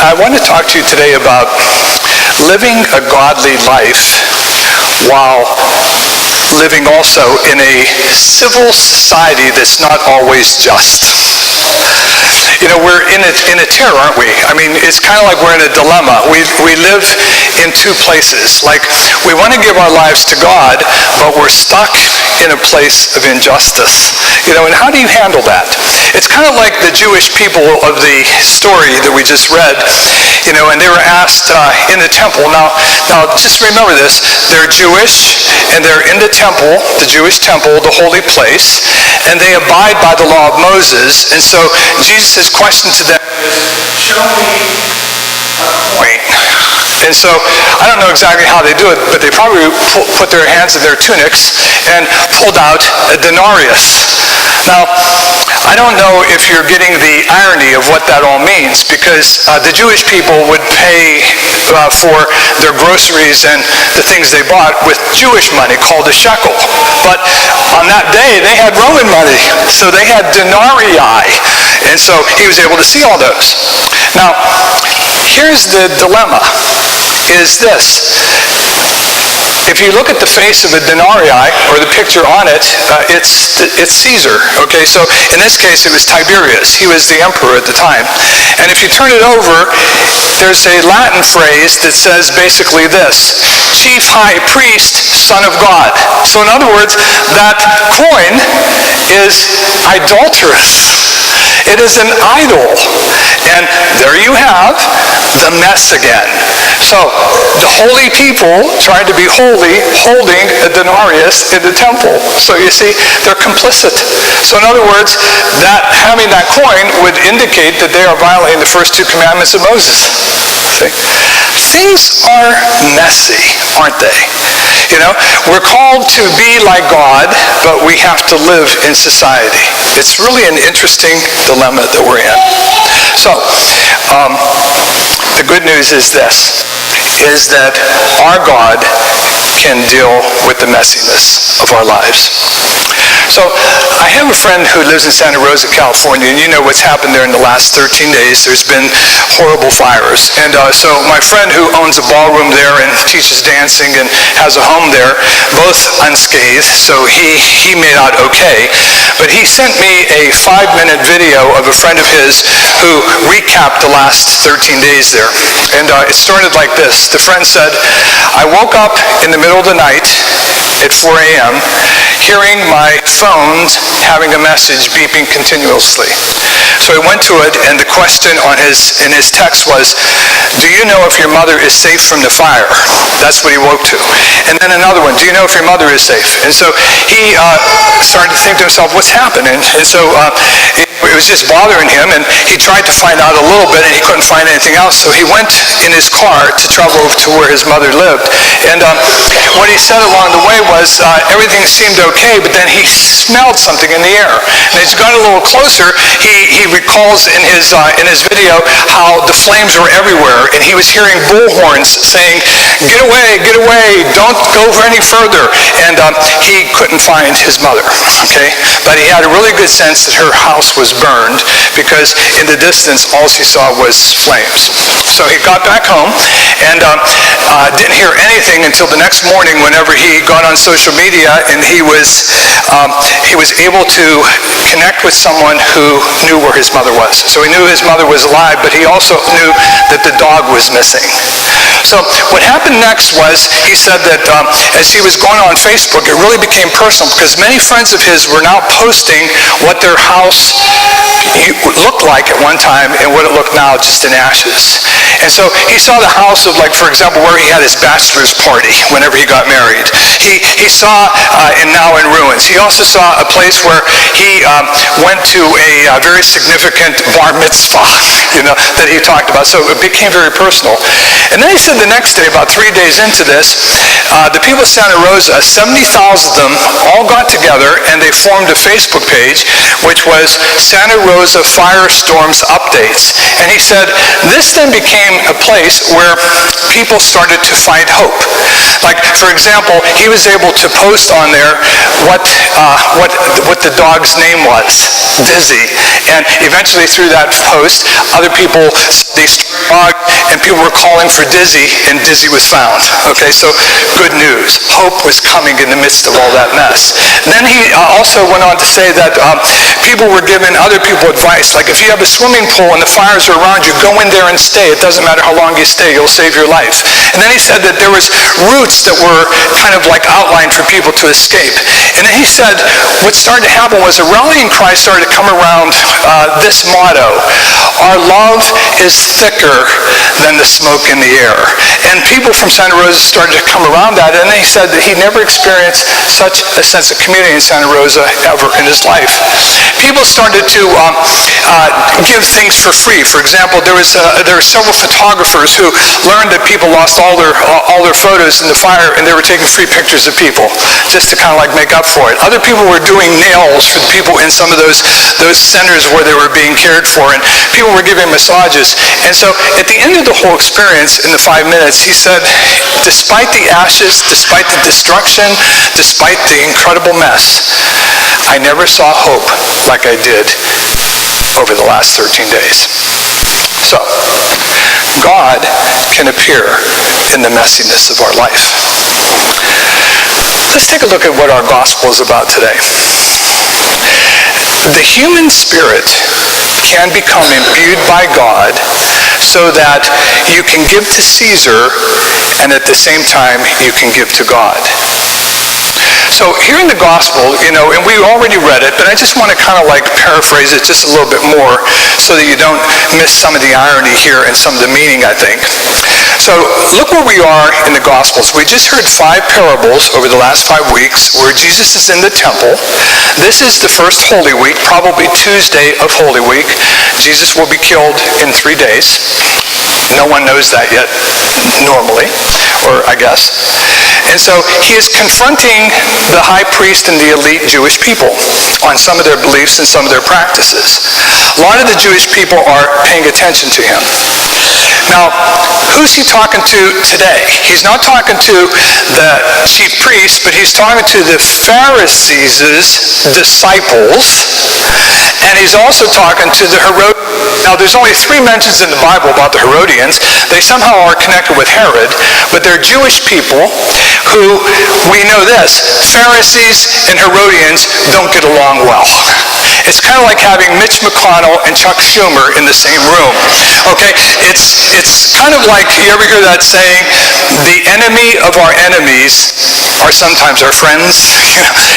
I want to talk to you today about living a godly life while living also in a civil society that's not always just. You know, we're in a tear, aren't we? I mean, it's kind of like we're in a dilemma. We live in two places. Like, we want to give our lives to God, but we're stuck in a place of injustice. You know, and how do you handle that? It's kind of like the Jewish people of the story that we just read, you know, and they were asked in the temple. Now, just remember this. They're Jewish, and they're in the temple, the Jewish temple, the holy place, and they abide by the law of Moses. And so Jesus' question to them is, show me a coin. And so, I don't know exactly how they do it, but they probably put their hands in their tunics and pulled out a denarius. Now, I don't know if you're getting the irony of what that all means, because the Jewish people would pay for their groceries and the things they bought with Jewish money called a shekel. But on that day, they had Roman money, so they had denarii, and so he was able to see all those. Now, here's the dilemma, is this. If you look at the face of a denarii, or the picture on it, it's Caesar. Okay, so in this case it was Tiberius. He was the emperor at the time. And if you turn it over, there's a Latin phrase that says basically this: Chief High Priest, Son of God. So in other words, that coin is idolatrous. It is an idol. And there you have the mess again. So the holy people tried to be holy, holding a denarius in the temple. So you see, they're complicit. So in other words, that having that coin would indicate that they are violating the first two commandments of Moses. See? Things are messy, aren't they? You know, we're called to be like God, but we have to live in society. It's really an interesting dilemma that we're in. So, the good news is this, is that our God can deal with the messiness of our lives. So, I have a friend who lives in Santa Rosa, California, and you know what's happened there in the last 13 days. There's been horrible fires. And so my friend who owns a ballroom there and teaches dancing and has a home there, both unscathed, so he made out okay. But he sent me a 5-minute video of a friend of his who recapped the last 13 days there. And it started like this. The friend said, I woke up in the middle of the night at 4 a.m. hearing my phone having a message beeping continuously. So I went to it, and the question in his text was, do you know if your mother is safe from the fire? That's what he woke to. And then another one, do you know if your mother is safe? And so he started to think to himself, what's happening? And so it was just bothering him, and he tried to find out a little bit, and he couldn't find anything else. So he went in his car to travel over to where his mother lived. And what he said along the way was everything seemed okay, but then he smelled something in the air. And as he got a little closer, he recalls in his video how the flames were everywhere, and he was hearing bullhorns saying, get away, don't go any further. And he couldn't find his mother, okay? But he had a really good sense that her house was burned, because in the distance all she saw was flames. So he got back home and didn't hear anything until the next morning, whenever he got on social media, and he was able to connect with someone who knew where his mother was. So he knew his mother was alive, but he also knew that the dog was missing. So what happened next was, he said that as he was going on Facebook, it really became personal, because many friends of his were now posting what their house looked like at one time and what it looked now, just in ashes. And so he saw the house of, like, for example, where he had his bachelor's party whenever he got married. He saw and now in ruins. He also saw a place where he went to a very significant bar mitzvah, you know, that he talked about. So it became very personal. And then he said the next day, about 3 days into this, the people of Santa Rosa, 70,000 of them all got together, and they formed a Facebook page, which was Santa Rosa Firestorms Updates. And he said this then became a place where people started to find hope. Like, for example, he was able to post on there what the dog's name was, Dizzy. And eventually through that post, other people they struck, and people were calling for Dizzy, and Dizzy was found. Okay, so good news. Hope was coming in the midst of all that mess. Then he also went on to say that people were giving other people advice, like if you have a swimming pool and the fires are around you, go in there and stay. It doesn't matter how long you stay, you'll save your life. And then he said that there was routes that were kind of like outlined for people to escape. And then he said what started to happen was a rallying cry started to come around this motto: our love is thicker than the smoke in the air. And people from Santa Rosa started to come around that, and then he said that he never experienced such a sense of community in Santa Rosa ever in his life. People started to give things for free. For example, there were several photographers who learned that people lost all their photos in the fire, and they were taking free pictures of people just to kind of like make up for it. Other people were doing nails for the people in some of those centers where they were being cared for, and people were giving massages. And so at the end of the whole experience, in the 5 minutes, he said, despite the ashes, despite the destruction, despite the incredible mess, I never saw hope like I did over the last 13 days. So, God can appear in the messiness of our life. Let's take a look at what our gospel is about today. The human spirit can become imbued by God so that you can give to Caesar and at the same time you can give to God. So here in the gospel, and we already read it, but I just want to kind of like paraphrase it just a little bit more so that you don't miss some of the irony here and some of the meaning, I think. So look where we are in the gospels. We just heard 5 parables over the last 5 weeks where Jesus is in the temple. This is the first Holy Week, probably Tuesday of Holy Week. Jesus will be killed in 3 days. No one knows that yet, normally, or I guess. And so he is confronting the high priest and the elite Jewish people on some of their beliefs and some of their practices. A lot of the Jewish people are paying attention to him. Now, who's he talking to today? He's not talking to the chief priests, but he's talking to the Pharisees' disciples, and he's also talking to the Herodians. Now, there's only 3 mentions in the Bible about the Herodians. They somehow are connected with Herod, but they're Jewish people who, we know this, Pharisees and Herodians don't get along well. It's kind of like having Mitch McConnell and Chuck Schumer in the same room. Okay? It's kind of like, you ever hear that saying, the enemy of our enemies are sometimes our friends?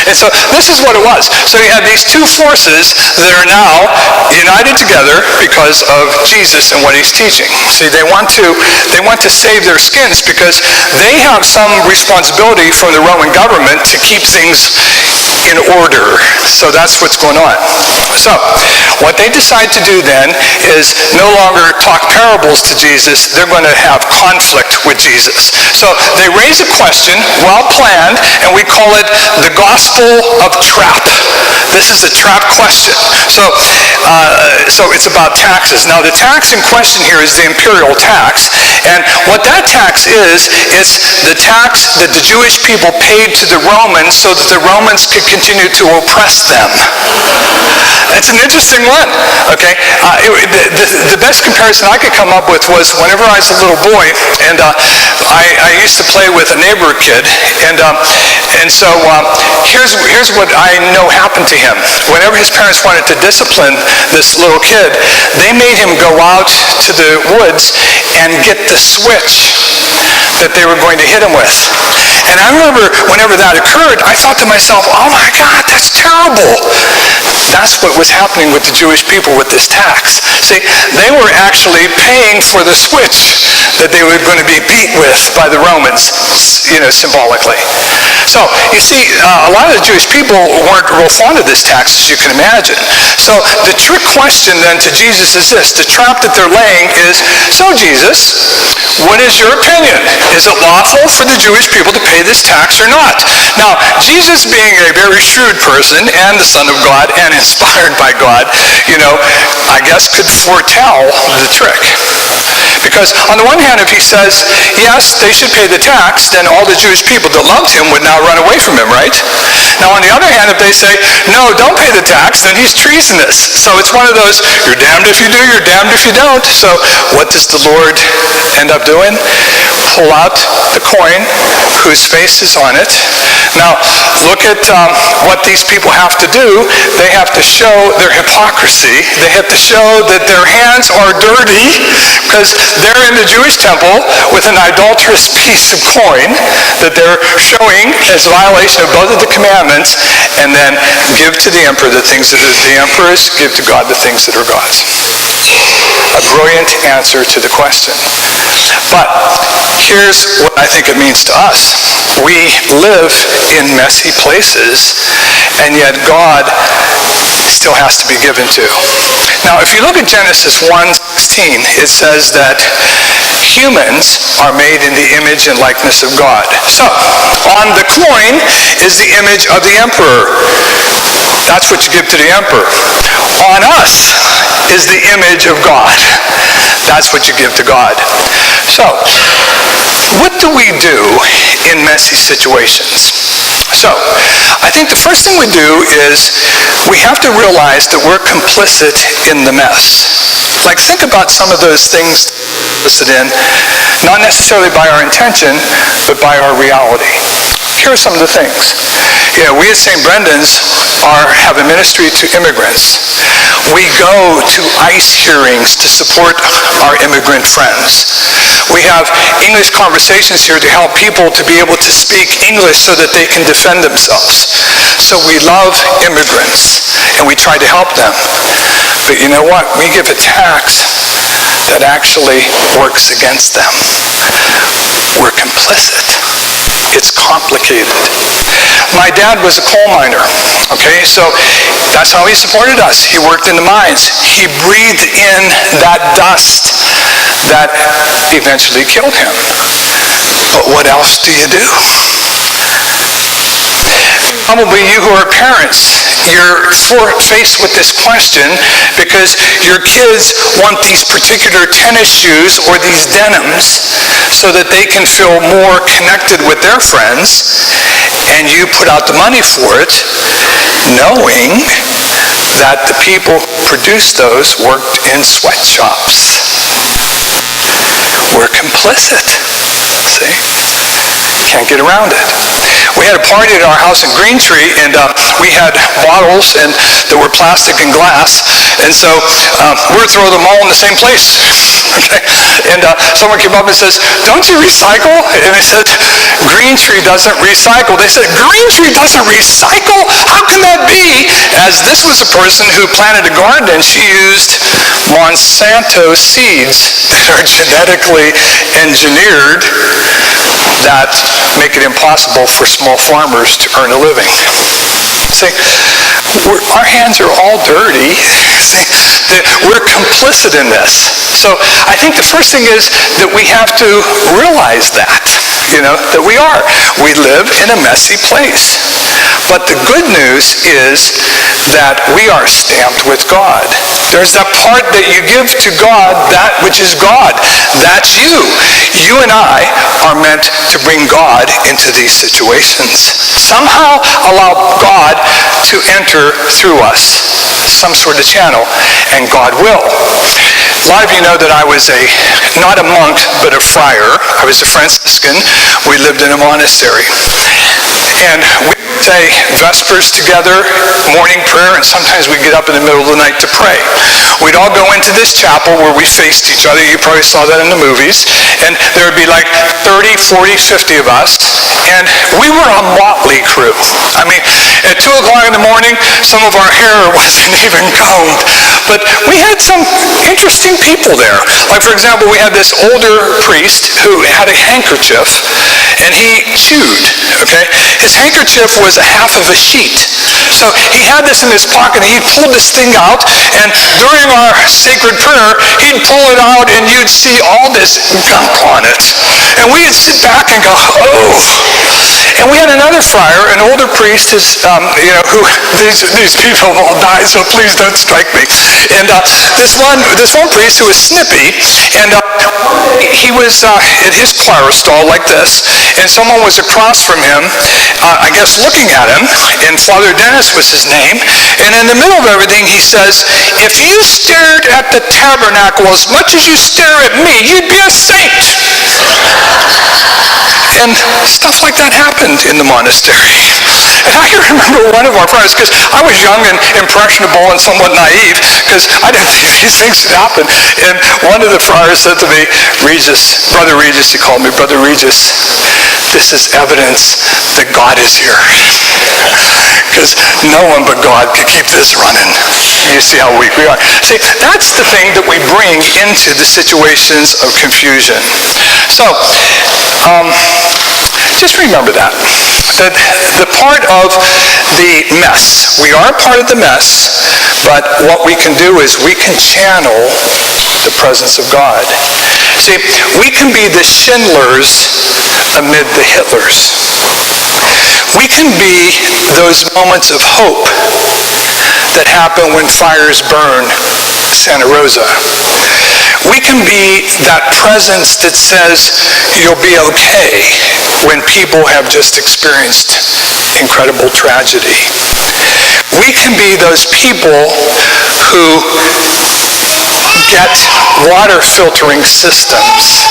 And so this is what it was. So you have these 2 forces that are now united together because of Jesus and what he's teaching. See, they want to save their skins because they have some responsibility from the Roman government to keep things in order. So that's what's going on. So what they decide to do then is no longer talk parables to Jesus. They're going to have conflict with Jesus. So they raise a question, well planned, and we call it the gospel of trap. This is a trap question. So it's about taxes. Now the tax in question here is the imperial tax, and what that tax is, it's the tax that the Jewish people paid to the Romans so that the Romans could continue to oppress them. It's an interesting one, okay? The best comparison I could come up with was whenever I was a little boy, and I used to play with a neighbor kid, and so here's what I know happened to him. Whenever his parents wanted to discipline this little kid, they made him go out to the woods and get the switch that they were going to hit him with. And I remember whenever that occurred, I thought to myself, oh my God, that's terrible. That's what was happening with the Jewish people with this tax. See, they were actually paying for the switch that they were going to be beat with by the Romans, symbolically. So, you see, a lot of the Jewish people weren't real fond of this tax, as you can imagine. So, the trick question then to Jesus is this. The trap that they're laying is, so Jesus, what is your opinion? Is it lawful for the Jewish people to pay this tax or not? Now, Jesus being a very shrewd person and the Son of God and inspired by God, I guess could foretell the trick. Because on the one hand, if he says, yes, they should pay the tax, then all the Jewish people that loved him would now run away from him, right? Now, on the other hand, if they say, no, don't pay the tax, then he's treasonous. So it's one of those, you're damned if you do, you're damned if you don't. So what does the Lord end up doing? Pull out the coin whose face is on it. Now, look at what these people have to do. They have to show their hypocrisy. They have to show that their hands are dirty because they're in the Jewish temple with an idolatrous piece of coin that they're showing as violation of both of the commandments, and then give to the emperor the things that are the emperor's, give to God the things that are God's. A brilliant answer to the question. But here's what I think it means to us. We live in messy places, and yet God still has to be given to. Now, if you look at Genesis 1:16, it says that humans are made in the image and likeness of God. So, on the coin is the image of the emperor. That's what you give to the emperor. On us is the image of God. That's what you give to God. So, what do we do in messy situations? So, I think the first thing we do is we have to realize that we're complicit in the mess. Like, think about some of those things we're complicit in, not necessarily by our intention, but by our reality. Here are some of the things. We at St. Brendan's have a ministry to immigrants. We go to ICE hearings to support our immigrant friends. We have English conversations here to help people to be able to speak English so that they can defend themselves. So we love immigrants, and we try to help them. But you know what? We give a tax that actually works against them. We're complicit. It's complicated. My dad was a coal miner, okay? So that's how he supported us. He worked in the mines. He breathed in that dust that eventually killed him. But what else do you do? Probably you who are parents, you're faced with this question because your kids want these particular tennis shoes or these denims so that they can feel more connected with their friends, and you put out the money for it, knowing that the people who produced those worked in sweatshops. We're complicit, see? Can't get around it. We had a party at our house in Green Tree, and we had bottles that were plastic and glass, and so we're throwing them all in the same place. Okay? And someone came up and says, "Don't you recycle?" And I said, "Green Tree doesn't recycle." They said, "Green Tree doesn't recycle? How can that be?" As this was a person who planted a garden, and she used Monsanto seeds that are genetically engineered that make it impossible for small farmers to earn a living. See, our hands are all dirty. See, we're complicit in this. So I think the first thing is that we have to realize that we are. We live in a messy place. But the good news is that we are stamped with God. There's that part that you give to God, that which is God. That's you. You and I are meant to bring God into these situations. Somehow allow God to enter through us, some sort of channel, and God will. A lot of you know that I was not a monk, but a friar. I was a Franciscan. We lived in a monastery. And we say Vespers together, morning prayer, and sometimes we get up in the middle of the night to pray. We'd all go into this chapel where we faced each other. You probably saw that in the movies. And there would be like 30, 40, 50 of us. And we were a motley crew. I mean, at 2 o'clock in the morning, some of our hair wasn't even combed. But we had some interesting people there. Like, for example, we had this older priest who had a handkerchief, and he chewed, okay? His handkerchief was a half of a sheet. So he had this in his pocket, and he pulled this thing out, and during our sacred prayer, he'd pull it out, and you'd see all this gunk on it. And we'd sit back and go, oh. And we had another friar, an older priest, who these people have all died, so please don't strike me. And this one priest who was snippy, and he was at his choir stall like this, and someone was across from him, I guess looking at him, and Father Dennis was his name, and in the middle of everything he says, if you stared at the tabernacle as much as you stare at me, you'd be a saint. And stuff like that happened in the monastery. And I remember one of our friars, because I was young and impressionable and somewhat naive, because I didn't think these things would happen. And one of the friars said to me, Regis, Brother Regis, he called me, Brother Regis, this is evidence that God is here. Because no one but God could keep this running. You see how weak we are. See, that's the thing that we bring into the situations of confusion. So, just remember that the part of the mess, we are part of the mess, but what we can do is we can channel the presence of God. See, we can be the Schindlers amid the Hitlers. We can be those moments of hope that happen when fires burn Santa Rosa. We can be that presence that says you'll be okay when people have just experienced incredible tragedy. We can be those people who get water filtering systems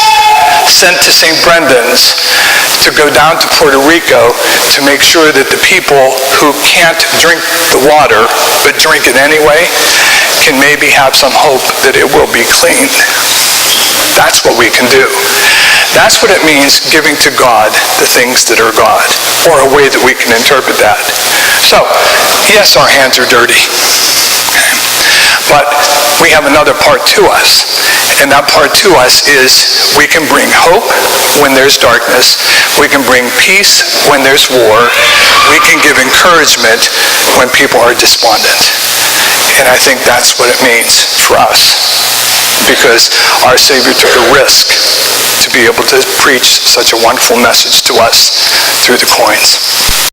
sent to St. Brendan's to go down to Puerto Rico to make sure that the people who can't drink the water but drink it anyway can maybe have some hope that it will be clean. That's what we can do. That's what it means giving to God the things that are God, or a way that we can interpret that. So, yes, our hands are dirty. But we have another part to us. And that part to us is we can bring hope when there's darkness. We can bring peace when there's war. We can give encouragement when people are despondent. And I think that's what it means for us. Because our Savior took a risk to be able to preach such a wonderful message to us through the coins.